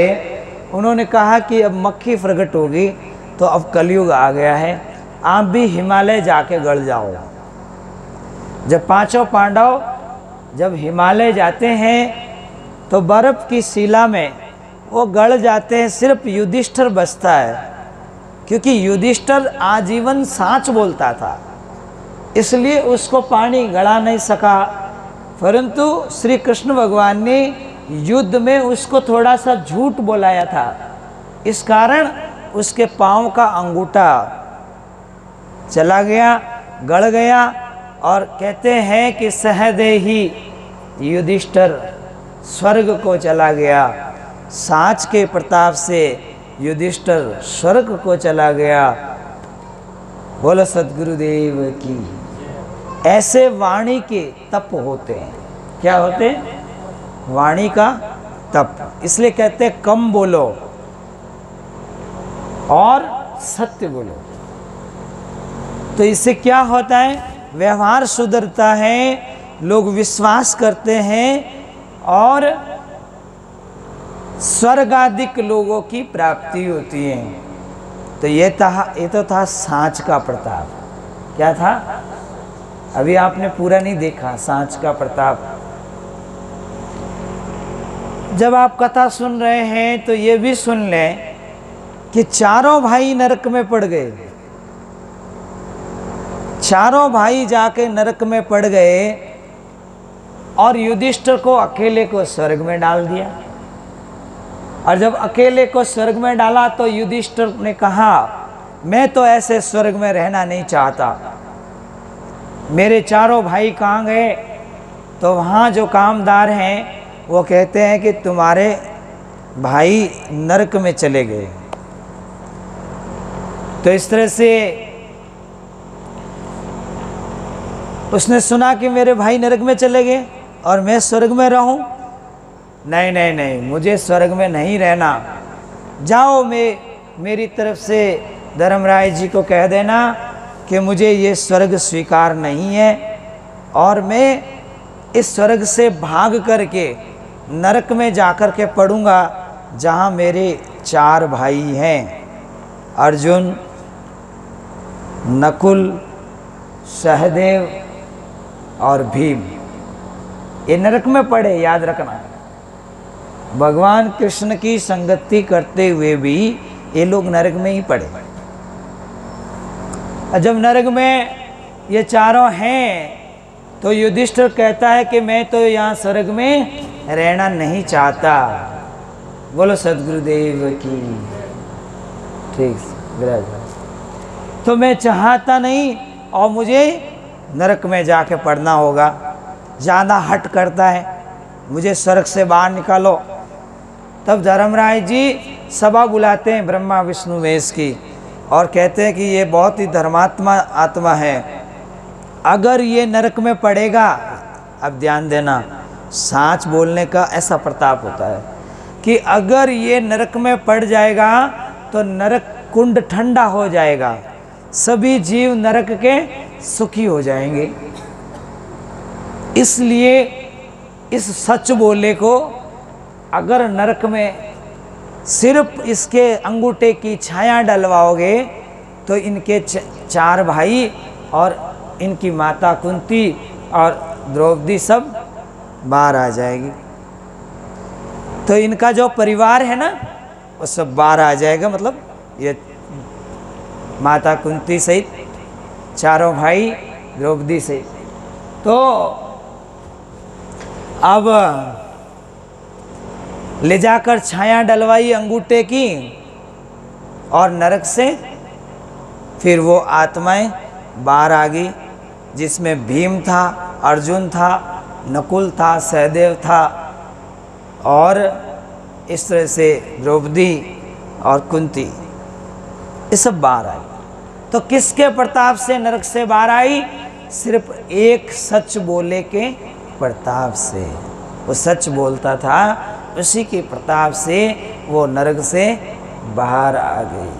उन्होंने कहा कि अब मक्खी प्रकट होगी तो अब कलयुग आ गया है, आप भी हिमालय जाके गड़ जाओ। जब पांचों पांडव जब हिमालय जाते हैं तो बर्फ की शिला में वो गड़ जाते हैं, सिर्फ युधिष्ठिर बचता है, क्योंकि युधिष्ठिर आजीवन साँच बोलता था, इसलिए उसको पानी गड़ा नहीं सका। परंतु श्री कृष्ण भगवान ने युद्ध में उसको थोड़ा सा झूठ बोलाया था, इस कारण उसके पाँव का अंगूठा चला गया, गड़ गया। और कहते हैं कि सहदेही युधिष्ठिर स्वर्ग को चला गया, साँच के प्रताप से युधिष्ठिर स्वर्ग को चला गया। बोलो सद्गुरुदेव की। ऐसे वाणी के तप होते हैं। क्या होते हैं? वाणी का तप। इसलिए कहते हैं कम बोलो और सत्य बोलो। तो इससे क्या होता है? व्यवहार सुधरता है, लोग विश्वास करते हैं और स्वर्गाधिक लोगों की प्राप्ति होती है। तो ये तो था साँच का प्रताप। क्या था? अभी आपने पूरा नहीं देखा साँच का प्रताप। जब आप कथा सुन रहे हैं तो ये भी सुन लें कि चारों भाई नरक में पड़ गए। चारों भाई जाके नरक में पड़ गए और युधिष्ठिर को अकेले को स्वर्ग में डाल दिया। और जब अकेले को स्वर्ग में डाला तो युधिष्ठिर ने कहा, मैं तो ऐसे स्वर्ग में रहना नहीं चाहता, मेरे चारों भाई कहाँ गए? तो वहाँ जो कामदार हैं वो कहते हैं कि तुम्हारे भाई नरक में चले गए। तो इस तरह से उसने सुना कि मेरे भाई नरक में चले गए और मैं स्वर्ग में रहूं। नहीं नहीं नहीं, मुझे स्वर्ग में नहीं रहना। जाओ, मेरी तरफ से धर्मराज जी को कह देना कि मुझे ये स्वर्ग स्वीकार नहीं है और मैं इस स्वर्ग से भाग करके नरक में जाकर के पड़ूंगा जहाँ मेरे चार भाई हैं, अर्जुन, नकुल, सहदेव और भीम। ये नरक में पड़े, याद रखना। भगवान कृष्ण की संगति करते हुए भी ये लोग नरक में ही पड़े। जब नरक में ये चारों हैं तो युधिष्ठिर कहता है कि मैं तो यहाँ स्वर्ग में रहना नहीं चाहता। बोलो सद्गुरुदेव की। ठीक, तो मैं चाहता नहीं और मुझे नरक में जाके पड़ना होगा। ज़्यादा हट करता है, मुझे स्वर्ग से बाहर निकालो। तब धर्मराज जी सभा बुलाते हैं ब्रह्मा विष्णु महेश की और कहते हैं कि ये बहुत ही धर्मात्मा आत्मा है, अगर ये नरक में पड़ेगा, अब ध्यान देना, साँच बोलने का ऐसा प्रताप होता है कि अगर ये नरक में पड़ जाएगा तो नरक कुंड ठंडा हो जाएगा, सभी जीव नरक के सुखी हो जाएंगे। इसलिए इस सच बोले को अगर नरक में सिर्फ इसके अंगूठे की छाया डलवाओगे तो इनके चार भाई और इनकी माता कुंती और द्रौपदी सब बाहर आ जाएगी। तो इनका जो परिवार है ना वो सब बाहर आ जाएगा, मतलब ये माता कुंती सहित चारों भाई द्रौपदी सहित। तो अब ले जाकर छाया डलवाई अंगूठे की और नरक से फिर वो आत्माएं बाहर आ गई, जिसमें भीम था, अर्जुन था, नकुल था, सहदेव था और इस तरह से द्रौपदी और कुंती, ये सब बाहर आई। तो किसके प्रताप से नरक से बाहर आई? सिर्फ एक सच बोले के प्रताप से। वो सच बोलता था, उसी के प्रताप से वो नरक से बाहर आ गई।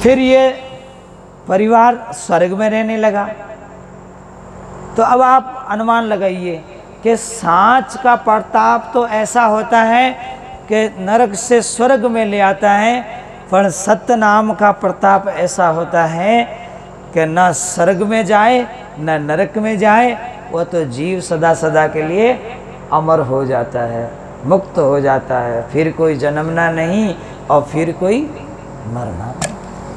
फिर ये परिवार स्वर्ग में रहने लगा। तो अब आप अनुमान लगाइए कि सांच का प्रताप तो ऐसा होता है कि नरक से स्वर्ग में ले आता है, पर सत्य नाम का प्रताप ऐसा होता है कि न स्वर्ग में जाए न नरक में जाए, वो तो जीव सदा सदा के लिए अमर हो जाता है, मुक्त हो जाता है, फिर कोई जन्मना नहीं और फिर कोई मरना।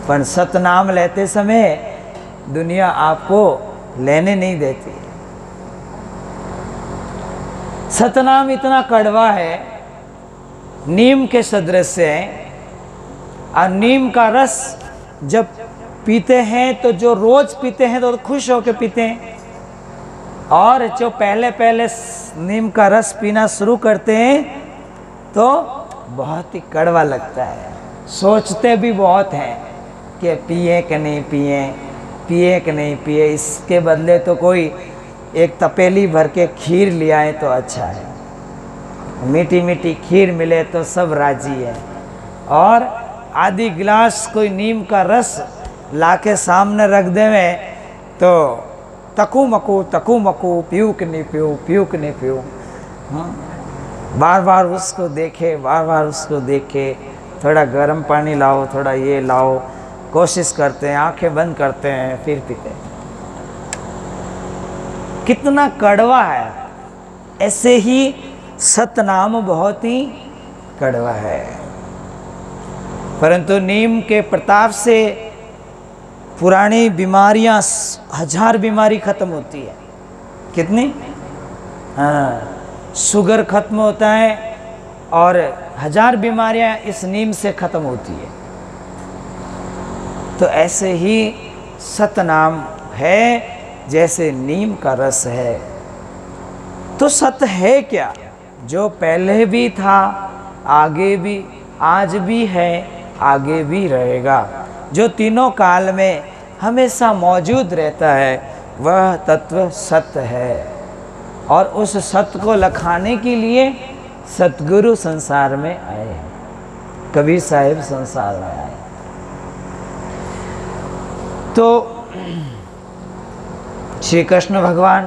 पर सतनाम लेते समय दुनिया आपको लेने नहीं देती। सतनाम इतना कड़वा है, नीम के सदृश है। और नीम का रस जब पीते हैं तो जो रोज पीते हैं तो खुश होकर पीते हैं, और जो पहले पहले नीम का रस पीना शुरू करते हैं तो बहुत ही कड़वा लगता है। सोचते भी बहुत हैं कि पिए कि नहीं पिए, पिए कि नहीं पिए, इसके बदले तो कोई एक तपेली भर के खीर ले आए तो अच्छा है, मीठी मीठी खीर मिले तो सब राजी है। और आधी गिलास कोई नीम का रस लाके सामने रख देवे तो तकू मकू पीऊ कि नहीं पीऊ, पीऊ कि नहीं पीऊ। बार बार उसको देखे, बार बार उसको देखे, थोड़ा गर्म पानी लाओ, थोड़ा ये लाओ, कोशिश करते हैं, आंखें बंद करते हैं, फिर पीते हैं। कितना कड़वा है। ऐसे ही सतनाम बहुत ही कड़वा है, परंतु नीम के प्रताप से पुरानी बीमारियां, 1000 बीमारी खत्म होती है। कितनी? हाँ, शुगर खत्म होता है और 1000 बीमारियां इस नीम से खत्म होती है। तो ऐसे ही सतनाम है जैसे नीम का रस है। तो सत है क्या? जो पहले भी था, आगे भी, आज भी है, आगे भी रहेगा, जो तीनों काल में हमेशा मौजूद रहता है, वह तत्व सत्य है। और उस सत्य को लखाने के लिए सतगुरु संसार में आए हैं, कबीर साहिब संसार में आए। तो श्री कृष्ण भगवान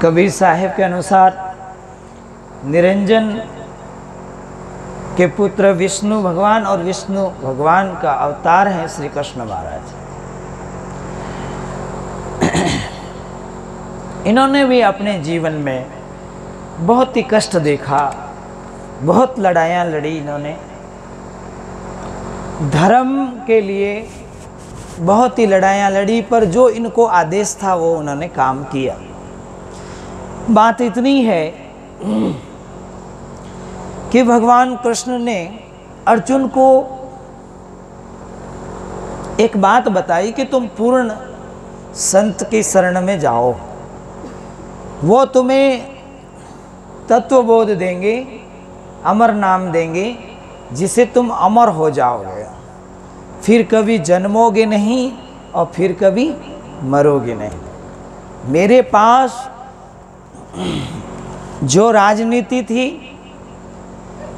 कबीर साहिब के अनुसार निरंजन के पुत्र विष्णु भगवान और विष्णु भगवान का अवतार है श्री कृष्ण महाराज। इन्होंने भी अपने जीवन में बहुत ही कष्ट देखा, बहुत लड़ाइयाँ लड़ी इन्होंने, धर्म के लिए बहुत ही लड़ाइयाँ लड़ी, पर जो इनको आदेश था वो उन्होंने काम किया। बात इतनी है कि भगवान कृष्ण ने अर्जुन को एक बात बताई कि तुम पूर्ण संत की शरण में जाओ, वो तुम्हें तत्वबोध देंगे, अमर नाम देंगे, जिसे तुम अमर हो जाओगे, फिर कभी जन्मोगे नहीं और फिर कभी मरोगे नहीं। मेरे पास जो राजनीति थी,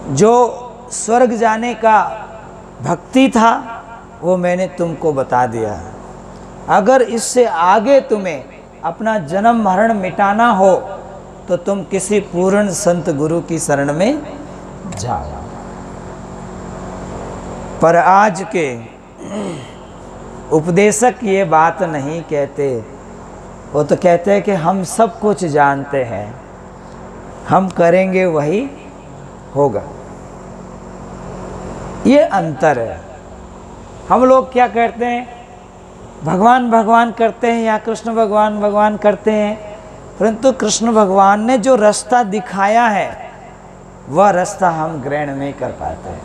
जो स्वर्ग जाने का भक्ति था, वो मैंने तुमको बता दिया। अगर इससे आगे तुम्हें अपना जन्म मरण मिटाना हो तो तुम किसी पूर्ण संत गुरु की शरण में जाओ। पर आज के उपदेशक ये बात नहीं कहते, वो तो कहते हैं कि हम सब कुछ जानते हैं, हम करेंगे वही होगा। ये अंतर है। हम लोग क्या करते हैं, भगवान भगवान करते हैं या कृष्ण भगवान भगवान करते हैं, परंतु कृष्ण भगवान ने जो रास्ता दिखाया है वह रास्ता हम ग्रहण नहीं कर पाते हैं।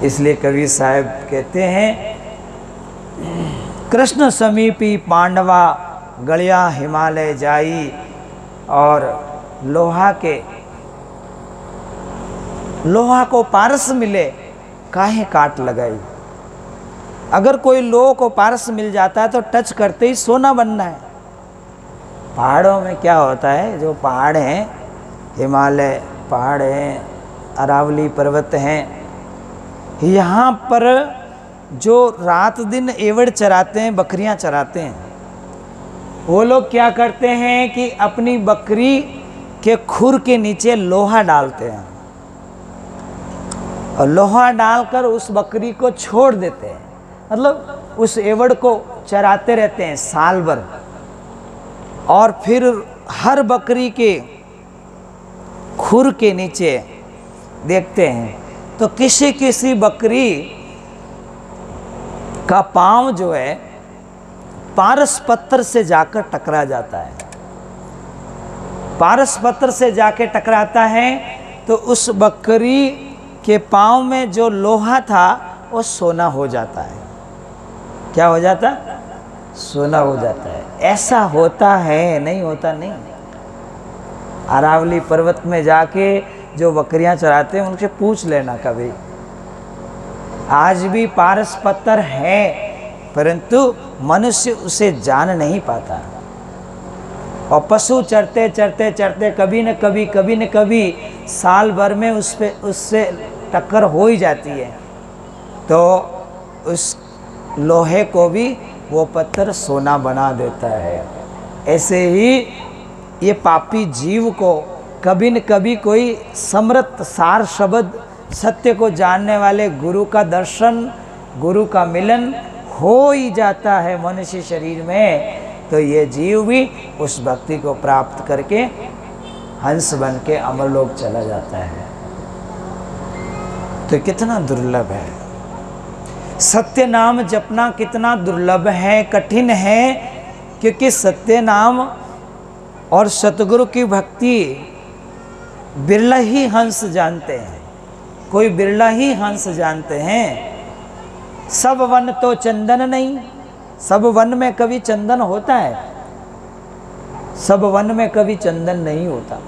इसलिए कबीर साहब कहते हैं, कृष्ण समीपी पांडवा गलिया हिमालय जाई, और लोहा को पारस मिले काहे काट लगाई। अगर कोई लोहे को पारस मिल जाता है तो टच करते ही सोना बनना है। पहाड़ों में क्या होता है, जो पहाड़ हैं, हिमालय पहाड़ हैं, अरावली पर्वत हैं, यहाँ पर जो रात दिन एवड़ चराते हैं, बकरियाँ चराते हैं, वो लोग क्या करते हैं कि अपनी बकरी के खुर के नीचे लोहा डालते हैं और लोहा डालकर उस बकरी को छोड़ देते हैं, मतलब उस एवड़ को चराते रहते हैं साल भर। और फिर हर बकरी के खुर के नीचे देखते हैं तो किसी किसी बकरी का पांव जो है पारस पत्थर से जाकर टकरा जाता है। पारस पत्थर से जाके टकराता है तो उस बकरी के पांव में जो लोहा था वो सोना हो जाता है। क्या हो जाता? सोना हो जाता है। ऐसा होता है, नहीं होता नहीं। अरावली पर्वत में जाके जो बकरियां चराते हैं उनसे पूछ लेना कभी। आज भी पारस पत्थर है परंतु मनुष्य उसे जान नहीं पाता। और पशु चरते चरते चरते कभी न कभी साल भर में उससे टक्कर हो ही जाती है, तो उस लोहे को भी वो पत्थर सोना बना देता है। ऐसे ही ये पापी जीव को कभी न कभी कोई समृत सार शब्द सत्य को जानने वाले गुरु का दर्शन, गुरु का मिलन हो ही जाता है मनुष्य शरीर में, तो ये जीव भी उस भक्ति को प्राप्त करके हंस बन के अमरलोक चला जाता है। तो कितना दुर्लभ है सत्य नाम जपना, कितना दुर्लभ है, कठिन है, क्योंकि सत्य नाम और सतगुरु की भक्ति बिरला ही हंस जानते हैं, कोई बिरला ही हंस जानते हैं। सब वन तो चंदन नहीं, सब वन में कभी चंदन होता है? सब वन में कभी चंदन नहीं होता।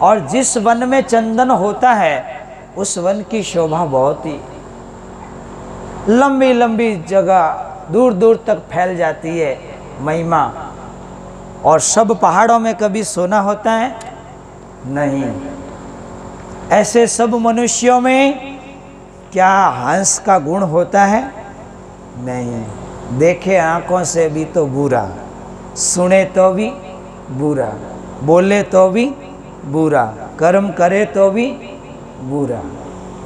और जिस वन में चंदन होता है उस वन की शोभा बहुत ही लंबी लंबी जगह दूर दूर तक फैल जाती है महिमा। और सब पहाड़ों में कभी सोना होता है? नहीं। ऐसे सब मनुष्यों में क्या हंस का गुण होता है? नहीं। देखे आंखों से भी तो बुरा, सुने तो भी बुरा, बोले तो भी बुरा, कर्म करे तो भी बुरा,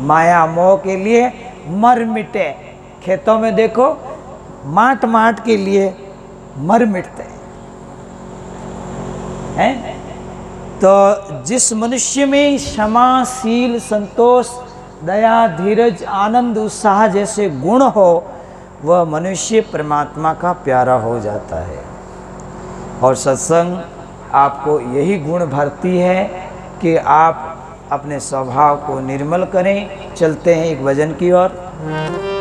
माया मोह के लिए मर मिटे। खेतों में देखो माट माट के लिए मर मिटते हैं। तो जिस मनुष्य में क्षमा, शील, संतोष, दया, धीरज, आनंद, उत्साह जैसे गुण हो वह मनुष्य परमात्मा का प्यारा हो जाता है। और सत्संग आपको यही गुण भरती है कि आप अपने स्वभाव को निर्मल करें। चलते हैं एक भजन की ओर।